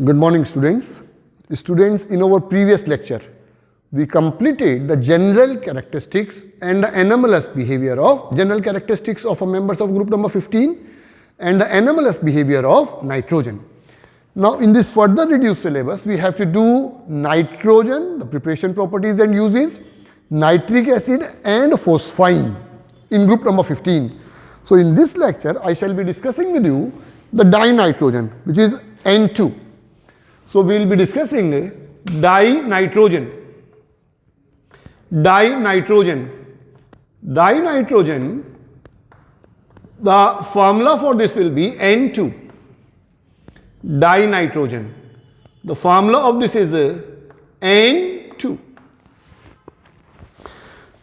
Good morning, students. Students, in our previous lecture, we completed the general characteristics and the anomalous behavior of general characteristics of members of group number 15 and the anomalous behavior of nitrogen. Now, in this further reduced syllabus, we have to do nitrogen, the preparation properties and uses, nitric acid and phosphine in group number 15. So, in this lecture, I shall be discussing with you the dinitrogen, which is N2. So, we will be discussing dinitrogen. Dinitrogen. Dinitrogen, the formula for this will be N2. Dinitrogen. The formula of this is N2.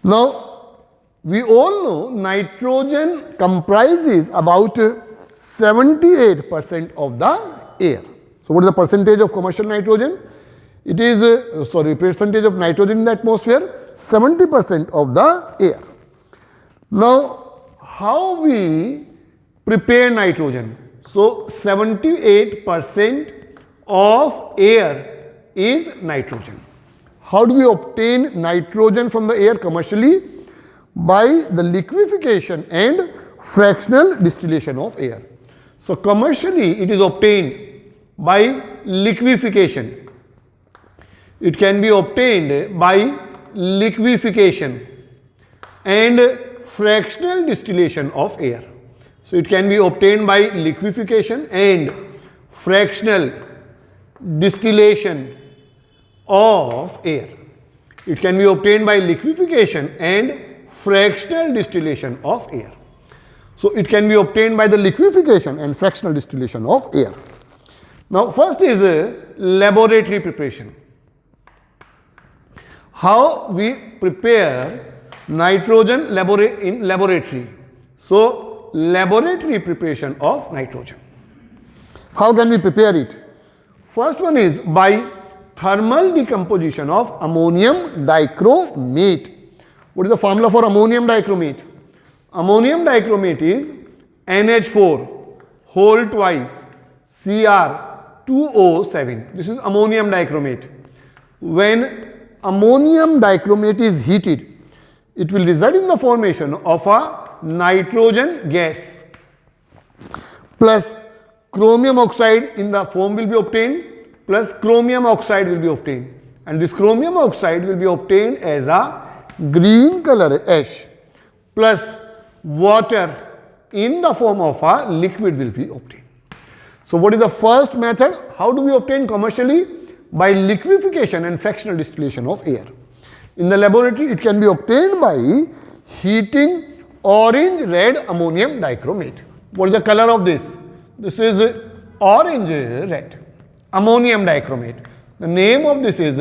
Now, we all know nitrogen comprises about 78% of the air. So, what is the percentage of commercial nitrogen? It is, percentage of nitrogen in the atmosphere, 70% of the air. Now, how we prepare nitrogen? So, 78% of air is nitrogen. How do we obtain nitrogen from the air commercially? By the liquefaction and fractional distillation of air. So, commercially it is obtained by liquefaction. It can be obtained by liquefaction and fractional distillation of air. So, it can be obtained by liquefaction and fractional distillation of air. It can be obtained by liquefaction and fractional distillation of air. So, it can be obtained by the liquefaction and fractional distillation of air. Now, first is laboratory preparation. How we prepare nitrogen in laboratory. So, laboratory preparation of nitrogen. How can we prepare it? First one is by thermal decomposition of ammonium dichromate. What is the formula for ammonium dichromate? Ammonium dichromate is NH4 whole twice Cr2O7. This is ammonium dichromate. When ammonium dichromate is heated, it will result in the formation of a nitrogen gas plus chromium oxide in the foam will be obtained plus chromium oxide will be obtained, and this chromium oxide will be obtained as a green color ash plus water in the form of a liquid will be obtained. So, what is the first method? How do we obtain commercially? By liquefaction and fractional distillation of air. In the laboratory, it can be obtained by heating orange red ammonium dichromate. What is the color of this? This is orange red ammonium dichromate. The name of this is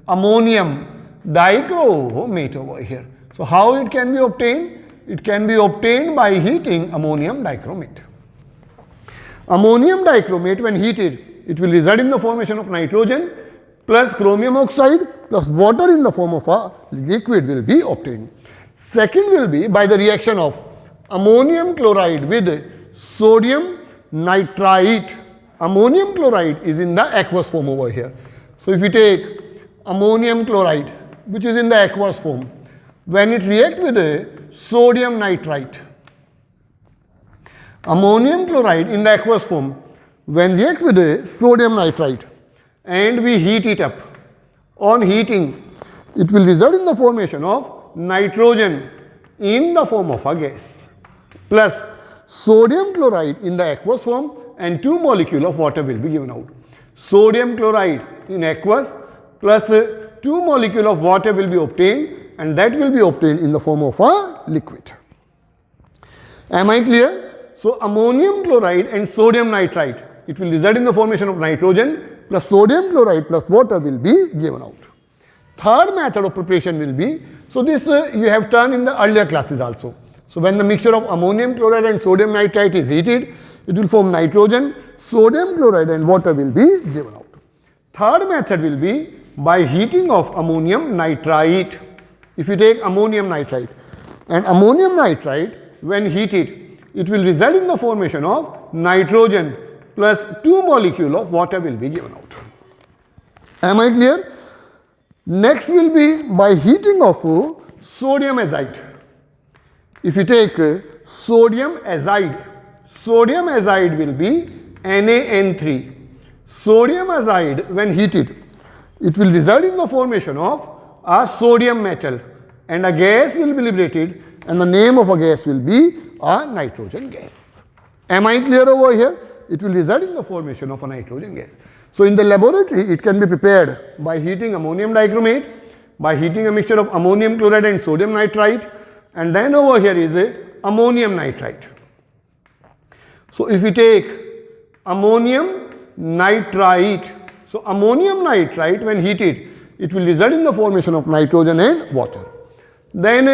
ammonium dichromate over here. So, how it can be obtained? It can be obtained by heating ammonium dichromate. Ammonium dichromate, when heated, it will result in the formation of nitrogen plus chromium oxide plus water in the form of a liquid will be obtained. Second will be by the reaction of ammonium chloride with sodium nitrite. Ammonium chloride is in the aqueous form over here. So, if we take ammonium chloride which is in the aqueous form, when it reacts with sodium nitrite, ammonium chloride in the aqueous form, when react with sodium nitrite and we heat it up, on heating it will result in the formation of nitrogen in the form of a gas plus sodium chloride in the aqueous form and 2 molecules of water will be given out. Sodium chloride in aqueous plus 2 molecules of water will be obtained, and that will be obtained in the form of a liquid. Am I clear? So, ammonium chloride and sodium nitrite, it will result in the formation of nitrogen plus sodium chloride plus water will be given out. Third method of preparation will be, so this you have done in the earlier classes also. So, when the mixture of ammonium chloride and sodium nitrite is heated, it will form nitrogen, sodium chloride and water will be given out. Third method will be by heating of ammonium nitrite. If you take ammonium nitrite and ammonium nitrite when heated, it will result in the formation of nitrogen plus 2 molecule of water will be given out. Am I clear? Next will be by heating of sodium azide. If you take sodium azide will be NaN3. Sodium azide when heated, it will result in the formation of a sodium metal and a gas will be liberated and the name of a gas will be a nitrogen gas. Am I clear over here? It will result in the formation of a nitrogen gas. So in the laboratory, it can be prepared by heating ammonium dichromate, by heating a mixture of ammonium chloride and sodium nitrite, and then over here is a ammonium nitrite. So if we take ammonium nitrite, so ammonium nitrite when heated, it will result in the formation of nitrogen and water. Then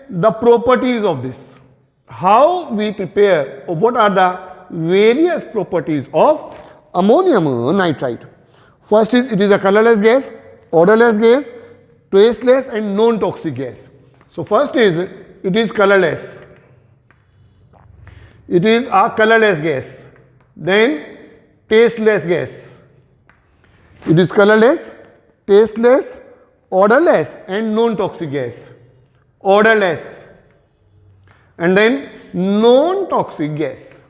the properties of this. How we prepare, or what are the various properties of ammonium nitrite. First is it is a colorless gas, odorless gas, tasteless and non-toxic gas. So first is it is colorless. It is a colorless gas. Then tasteless gas. It is colorless, tasteless, odorless and non-toxic gas. Odorless. And then non-toxic gas.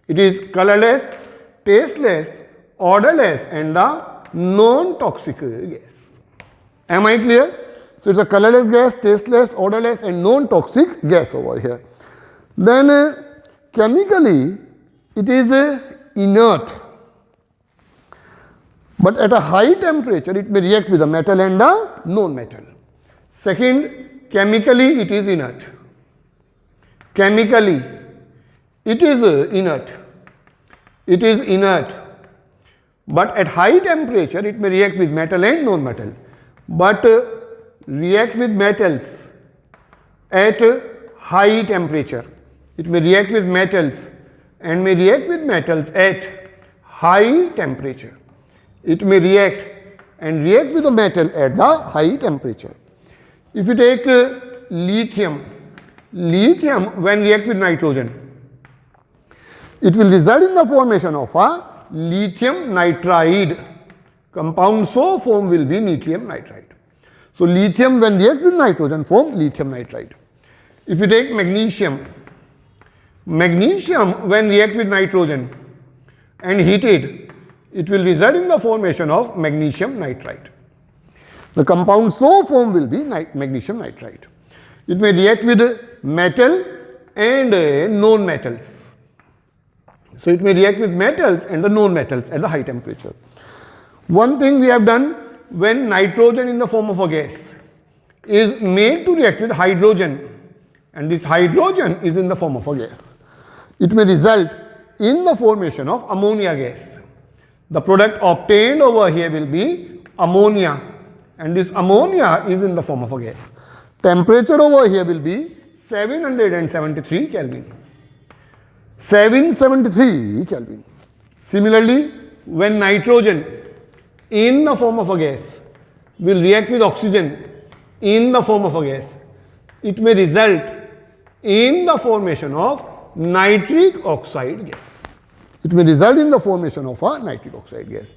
It is colorless, tasteless, odorless and the non-toxic gas. Am I clear? So it's a colorless gas, tasteless, odorless and non-toxic gas over here. Then chemically it is inert. But at a high temperature it may react with the metal and the non-metal. Second, chemically it is inert. Chemically it is inert. It is inert. But at high temperature it may react with metal and non-metal. But react with metals at high temperature. It may react with metals and may react with metals at high temperature. It may react and react with the metal at the high temperature. If you take lithium, lithium when react with nitrogen, it will result in the formation of a lithium nitride. Compound so form will be lithium nitride. So lithium when react with nitrogen form lithium nitride. If you take magnesium, magnesium when react with nitrogen and heated, it will result in the formation of magnesium nitride. The compound so form will be magnesium nitride. It may react with metal and non-metals. So it may react with metals and the non-metals at the high temperature. One thing we have done, when nitrogen in the form of a gas is made to react with hydrogen and this hydrogen is in the form of a gas, it may result in the formation of ammonia gas. The product obtained over here will be ammonia and this ammonia is in the form of a gas. Temperature over here will be 773 Kelvin. 773 Kelvin. Similarly, when nitrogen in the form of a gas will react with oxygen in the form of a gas, it may result in the formation of nitric oxide gas. It may result in the formation of a nitric oxide gas.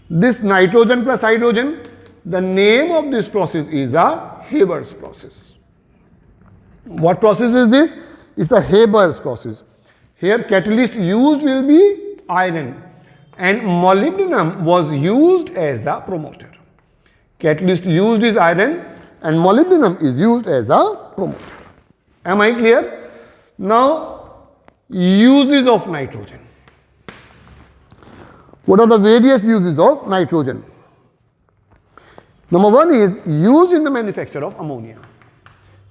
This nitrogen plus hydrogen, the name of this process is a Haber's process. What process is this? It's a Haber's process. Here catalyst used will be iron and molybdenum was used as a promoter. Catalyst used is iron and molybdenum is used as a promoter. Am I clear? Now, uses of nitrogen. What are the various uses of nitrogen? Number one is used in the manufacture of ammonia.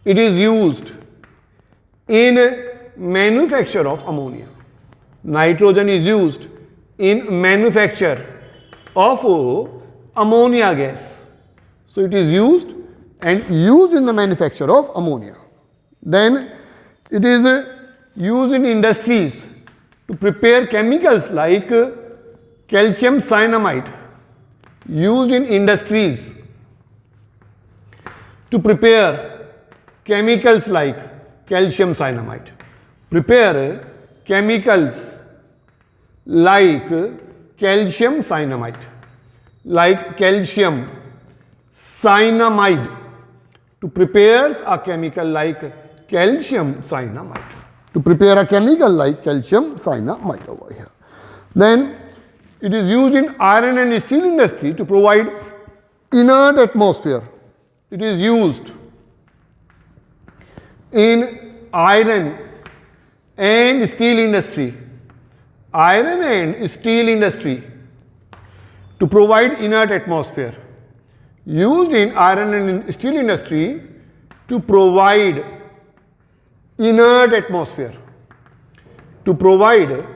It is used in manufacture of ammonia. Nitrogen is used in manufacture of ammonia gas. So it is used in the manufacture of ammonia. Then it is used in industries to prepare chemicals like calcium cyanamide. Used in industries to prepare chemicals like calcium cyanamide. Prepare chemicals like calcium cyanamide. Like calcium cyanamide. To prepare a chemical like calcium cyanamide. To prepare a chemical like calcium cyanamide over here. Then it is used in iron and steel industry to provide inert atmosphere. It is used in iron and steel industry. Iron and steel industry to provide inert atmosphere. Used in iron and steel industry to provide inert atmosphere. To provide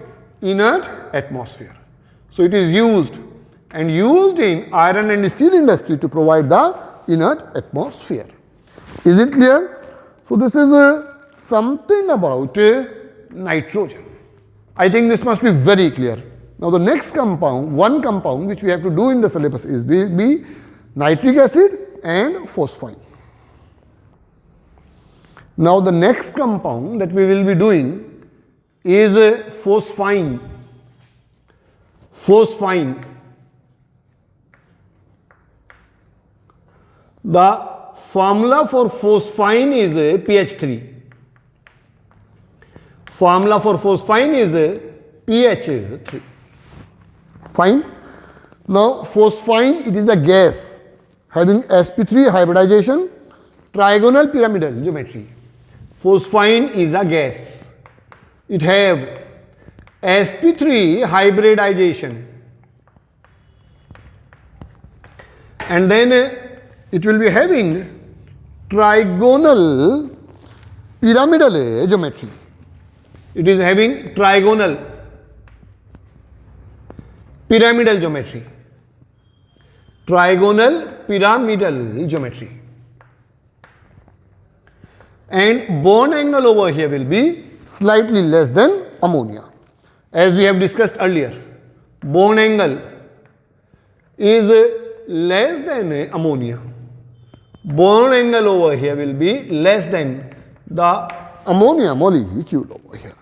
inert atmosphere. So it is used and used in iron and steel industry to provide the inert atmosphere. Is it clear? So this is something about nitrogen. I think this must be very clear. Now the next compound, one compound which we have to do in the syllabus is will be nitric acid and phosphine. Now the next compound that we will be doing is phosphine. Phosphine. The formula for phosphine is pH3. Formula for phosphine is pH3. Fine. Now phosphine, it is a gas having sp3 hybridization, trigonal pyramidal geometry. Phosphine is a gas. It have sp3 hybridization, and then it will be having trigonal pyramidal geometry. It is having trigonal pyramidal geometry. Trigonal pyramidal geometry. And bond angle over here will be slightly less than ammonia. As we have discussed earlier, bond angle is less than ammonia. Bond angle over here will be less than the ammonia molecule over here.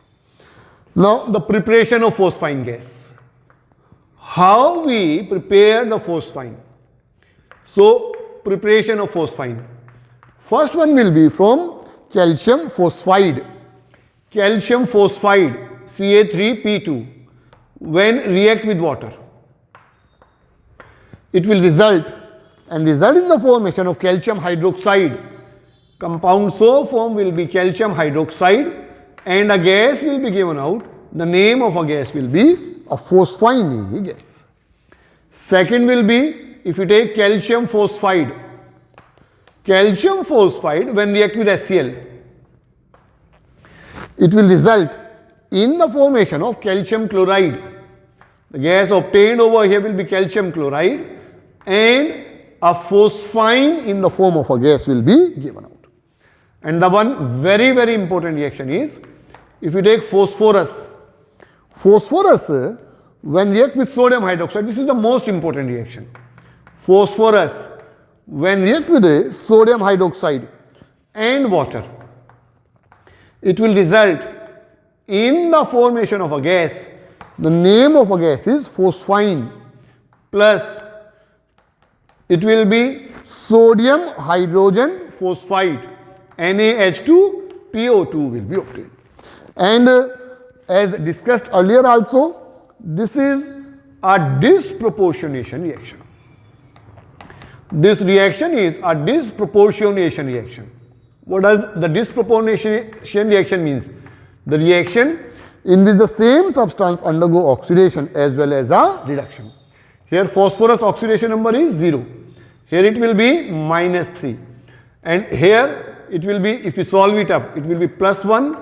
Now the preparation of phosphine gas. How we prepare the phosphine? So preparation of phosphine. First one will be from calcium phosphide. Calcium phosphide Ca3P2 when react with water. It will result in the formation of calcium hydroxide. Compound so formed will be calcium hydroxide and a gas will be given out. The name of a gas will be a phosphine gas. Second will be if you take calcium phosphide. Calcium phosphide when react with HCl, it will result in the formation of calcium chloride. The gas obtained over here will be calcium chloride and a phosphine in the form of a gas will be given out. And the one very, very important reaction is if you take phosphorus. Phosphorus when react with sodium hydroxide, this is the most important reaction. Phosphorus when react with sodium hydroxide and water, it will result in the formation of a gas. The name of a gas is phosphine plus it will be sodium hydrogen phosphide, NaH2PO2 will be obtained. And as discussed earlier also, this is a disproportionation reaction. This reaction is a disproportionation reaction. What does the disproportionation reaction means? The reaction in which the same substance undergo oxidation as well as a reduction. Here phosphorus oxidation number is 0. Here it will be -3. And here it will be, if you solve it up, it will be +1,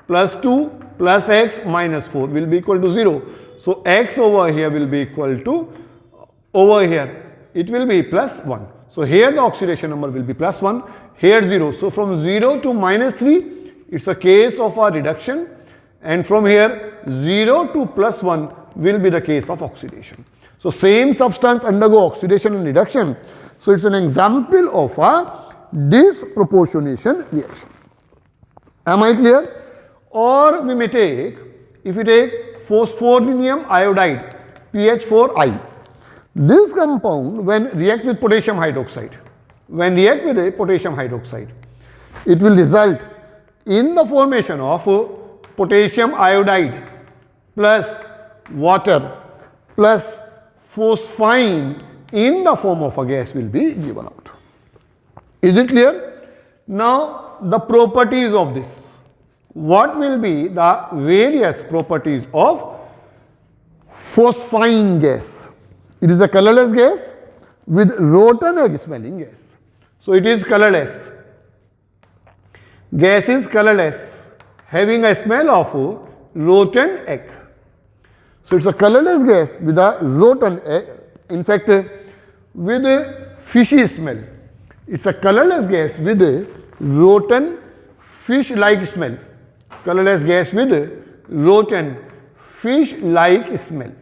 +2, plus x minus 4 will be equal to 0. So x over here will be equal to, over here it will be +1. So here the oxidation number will be +1, here 0. So from 0 to -3, it's a case of a reduction, and from here 0 to +1 will be the case of oxidation. So same substance undergo oxidation and reduction. So it's an example of a disproportionation reaction. Am I clear? Or we may take if you take phosphorinium iodide, PH4I, this compound when react with potassium hydroxide, it will result in the formation of potassium iodide plus water plus phosphine in the form of a gas will be given out. Is it clear? Now the properties of this. What will be the various properties of phosphine gas? It is a colorless gas with rotten egg smelling gas. So it is colorless. Gas is colorless, having a smell of rotten egg. So it's a colorless gas with a rotten egg, in fact with a fishy smell. It's a colorless gas with a rotten fish-like smell. Colorless gas with a rotten fish-like smell.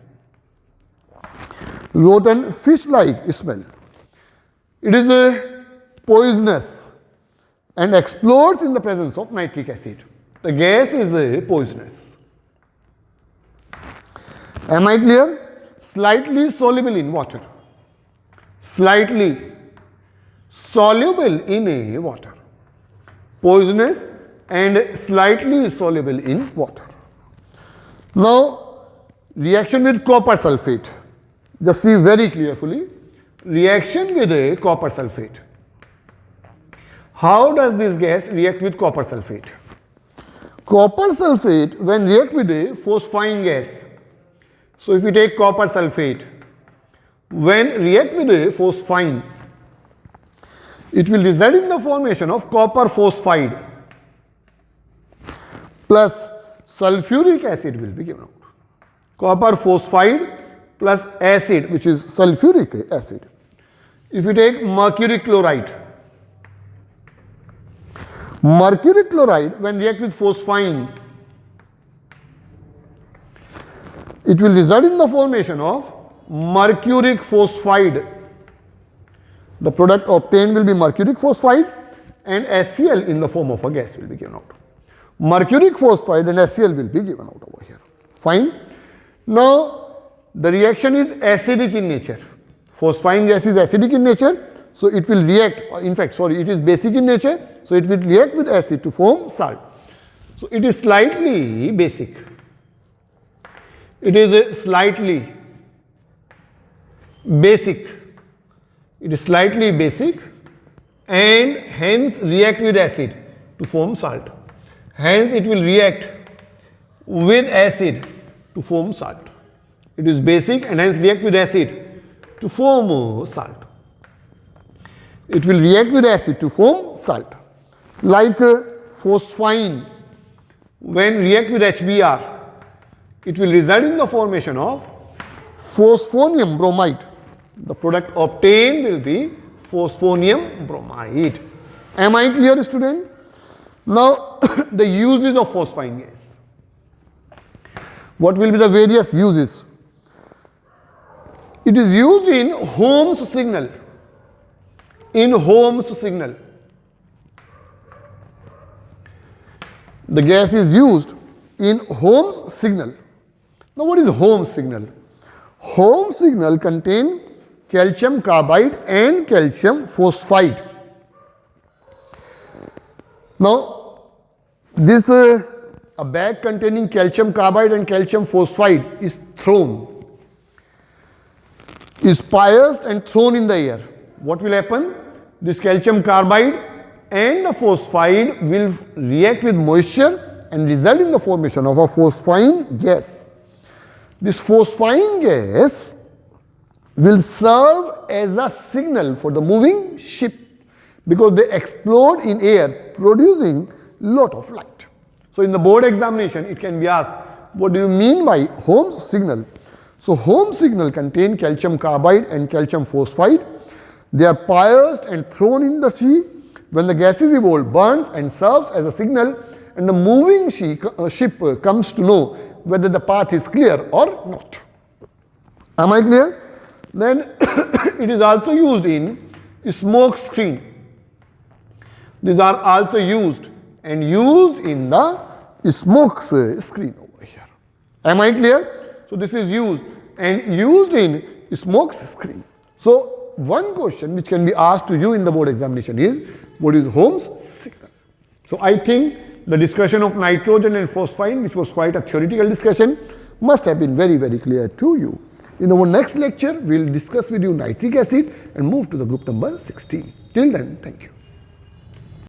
Rotten fish-like smell. It is poisonous and explodes in the presence of nitric acid. The gas is poisonous. Am I clear? Slightly soluble in water. Slightly soluble in water. Poisonous and slightly soluble in water. Now, reaction with copper sulfate. Just see very carefully. Reaction with copper sulfate. How does this gas react with copper sulfate? Copper sulfate when react with a phosphine gas. So if you take copper sulfate, when react with a phosphine, it will result in the formation of copper phosphide plus sulfuric acid will be given out. Copper phosphide plus acid, which is sulfuric acid. If you take mercury chloride when react with phosphine, it will result in the formation of mercuric phosphide. The product obtained will be mercuric phosphide and HCl in the form of a gas will be given out. Mercuric phosphide and HCl will be given out over here. Fine. Now, the reaction is acidic in nature. Phosphine gas is acidic in nature. So, it will react, in fact, sorry, it is basic in nature. So, it will react with acid to form salt. So, it is slightly basic. It is slightly basic. It is slightly basic and hence react with acid to form salt. Hence, it will react with acid to form salt. It is basic and hence react with acid to form salt. It will react with acid to form salt. Like phosphine, when react with HBr, it will result in the formation of phosphonium bromide. The product obtained will be phosphonium bromide. Am I clear, student? Now, the uses of phosphine gas. What will be the various uses? It is used in Holmes signal. In Holmes signal. The gas is used in Holmes signal. Now, what is Holmes signal? Holmes signal contain calcium carbide and calcium phosphide. Now, this a bag containing calcium carbide and calcium phosphide is thrown, is pierced and thrown in the air. What will happen? This calcium carbide and the phosphide will react with moisture and result in the formation of a phosphine gas. This phosphine gas will serve as a signal for the moving ship because they explode in air producing lot of light. So in the board examination it can be asked, what do you mean by Holmes signal? So Holmes signal contain calcium carbide and calcium phosphide. They are pierced and thrown in the sea. When the gas is evolved, burns and serves as a signal, and the moving ship comes to know whether the path is clear or not. Am I clear? Then it is also used in smoke screen. These are also used in the smoke screen over here. Am I clear? So this is used and used in smoke screen. So one question which can be asked to you in the board examination is, what is Ohm's signal? So I think the discussion of nitrogen and phosphine, which was quite a theoretical discussion, must have been very, very clear to you. In our next lecture, we will discuss with you nitric acid and move to the group number 16. Till then, thank you.